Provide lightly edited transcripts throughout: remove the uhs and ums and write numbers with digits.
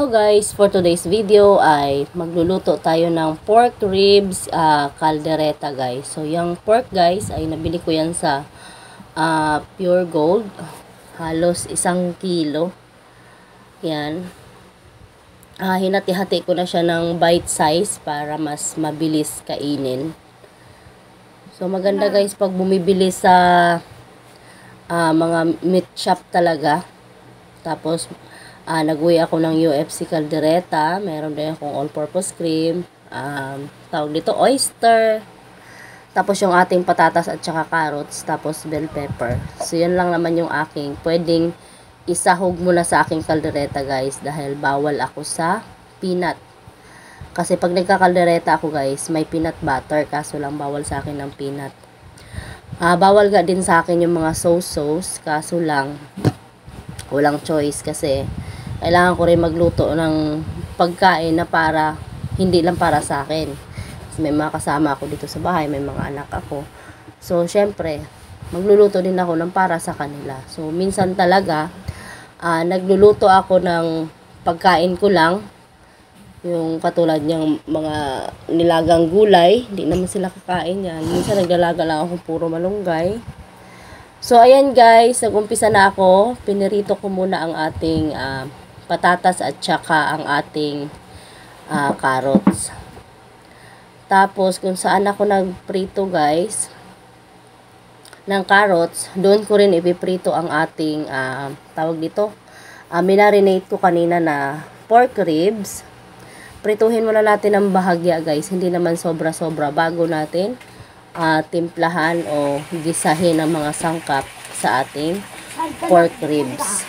So guys, for today's video ay magluluto tayo ng pork ribs caldereta guys. So yung pork guys ay nabili ko yan sa Pure Gold. Halos 1 kilo. Yan. Hinati-hati ko na siya ng bite size para mas mabilis kainin. So maganda guys pag bumibili sa mga meat shop talaga. Tapos nag-uwi ako ng UFC caldereta. Meron din akong all-purpose cream. Tawag dito, oyster. Tapos yung ating patatas at saka carrots. Tapos bell pepper. So, yun lang naman yung aking pwedeng isahog muna sa aking caldereta, guys. Dahil bawal ako sa peanut. Kasi pag nagka-caldereta ako, guys, may peanut butter. Kaso lang bawal sa akin ng peanut. Bawal ga din sa akin yung mga sauce. Kaso lang, walang choice kasi kailangan ko rin magluto ng pagkain na para hindi lang para sa akin. Kasi may mga kasama ako dito sa bahay, may mga anak ako. So, syempre, magluluto din ako ng para sa kanila. So, minsan talaga, nagluluto ako ng pagkain ko lang. Yung katulad niyang mga nilagang gulay, hindi naman sila kakain yan. Minsan naglalaga lang ako puro malunggay. So, ayan guys, nag-umpisa na ako. Pinirito ko muna ang ating patatas at saka ang ating carrots. Tapos, kung saan ako nagprito guys, ng carrots, doon ko rin ipiprito ang ating, tawag dito, minarinate ko kanina na pork ribs. Prituhin muna natin ang bahagya guys, hindi naman sobra-sobra bago natin timplahan o gisahin ang mga sangkap sa ating pork ribs.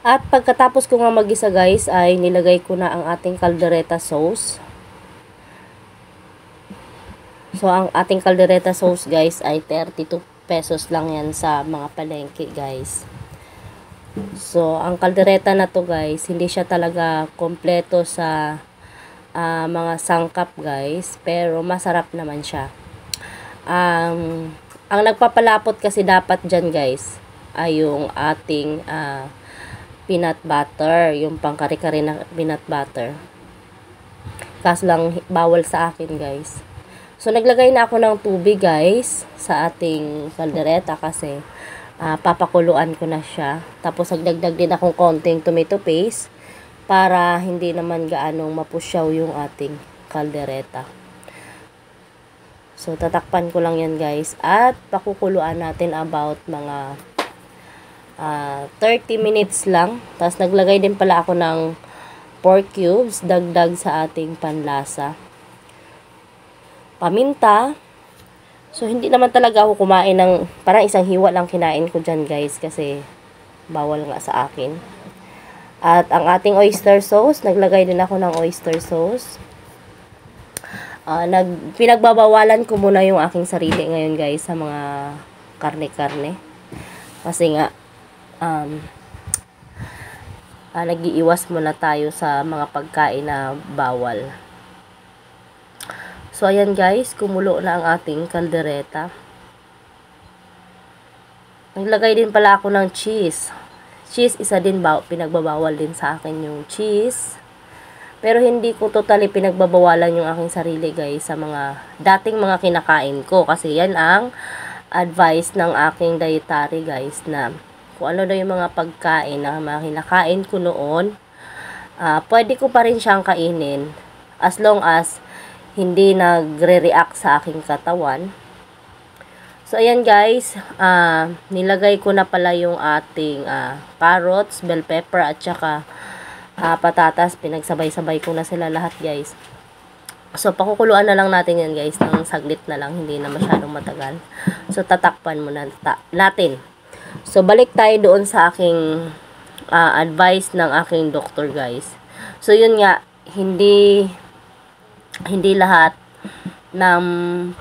At pagkatapos ko nga mag-isa guys, ay nilagay ko na ang ating caldereta sauce. So, ang ating caldereta sauce guys ay 32 pesos lang yan sa mga palengke guys. So, ang caldereta na to guys, hindi siya talaga kompleto sa mga sangkap guys. Pero masarap naman siya. Ang nagpapalapot kasi dapat dyan guys, ay yung ating peanut butter, yung pangkari-kari na peanut butter. Kaso lang bawal sa akin guys. So naglagay na ako ng tubig guys sa ating caldereta kasi papakuluan ko na siya. Tapos nagdagdag din akong konting tomato paste para hindi naman gaanong mapusyaw yung ating caldereta. So tatakpan ko lang yan guys at pakukuluan natin about mga 30 minutes lang. Tapos naglagay din pala ako ng pork cubes, dagdag sa ating panlasa. Paminta. So hindi naman talaga ako kumain ng, parang isang hiwa lang kinain ko dyan guys kasi bawal nga sa akin. At ang ating oyster sauce, naglagay din ako ng oyster sauce. Pinagbabawalan ko muna yung aking sarili ngayon guys sa mga karne-karne. Kasi nga nag-iiwas muna tayo sa mga pagkain na bawal. So ayan guys, kumulo na ang ating caldereta. Naglagay din pala ako ng cheese. Cheese, isa din pinagbabawal din sa akin yung cheese. Pero hindi ko totally pinagbabawalan yung aking sarili guys sa mga dating mga kinakain ko. Kasi yan ang advice ng aking dietary guys na kung ano daw yung mga pagkain na mga kinakain ko noon, pwede ko pa rin siyang kainin as long as hindi nagre-react sa aking katawan. So, ayan guys, nilagay ko na pala yung ating carrots, bell pepper, at saka patatas. Pinagsabay-sabay ko na sila lahat guys. So, pakukuluan na lang natin yan guys, ng saglit na lang, hindi na masyadong matagal. So, tatakpan muna natin. So, balik tayo doon sa aking advice ng aking doktor guys. So, yun nga, hindi lahat ng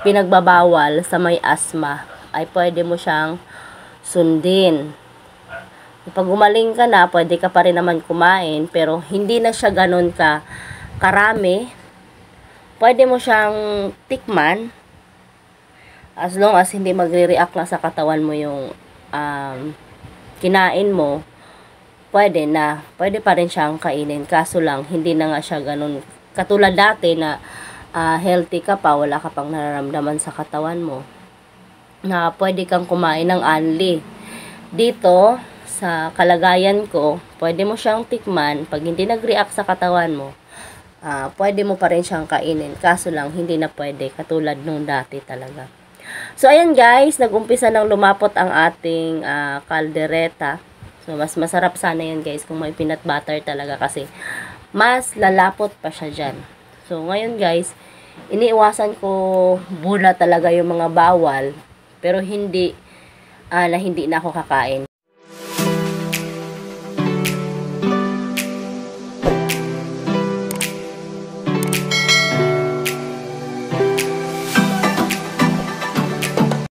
pinagbabawal sa may asthma ay pwede mo siyang sundin. Pag gumaling ka na, pwede ka pa rin naman kumain, pero hindi na siya ganun karami. Pwede mo siyang tikman as long as hindi magre-react na sa katawan mo yung kinain mo. Pwede pa rin siyang kainin, kaso lang hindi na nga siya ganun katulad dati na healthy ka pa, wala ka pang nararamdaman sa katawan mo, na pwede kang kumain ng unli. Dito, sa kalagayan ko, pwede mo siyang tikman. Pag hindi nag-react sa katawan mo, pwede mo pa rin siyang kainin. Kaso lang, hindi na pwede, katulad nung dati talaga. So, ayan guys, nag-umpisa nang lumapot ang ating kaldereta. So, mas masarap sana yan guys kung may peanut butter talaga kasi mas lalapot pa siya dyan. So, ngayon guys, iniiwasan ko muna talaga yung mga bawal, pero hindi na ako kakain.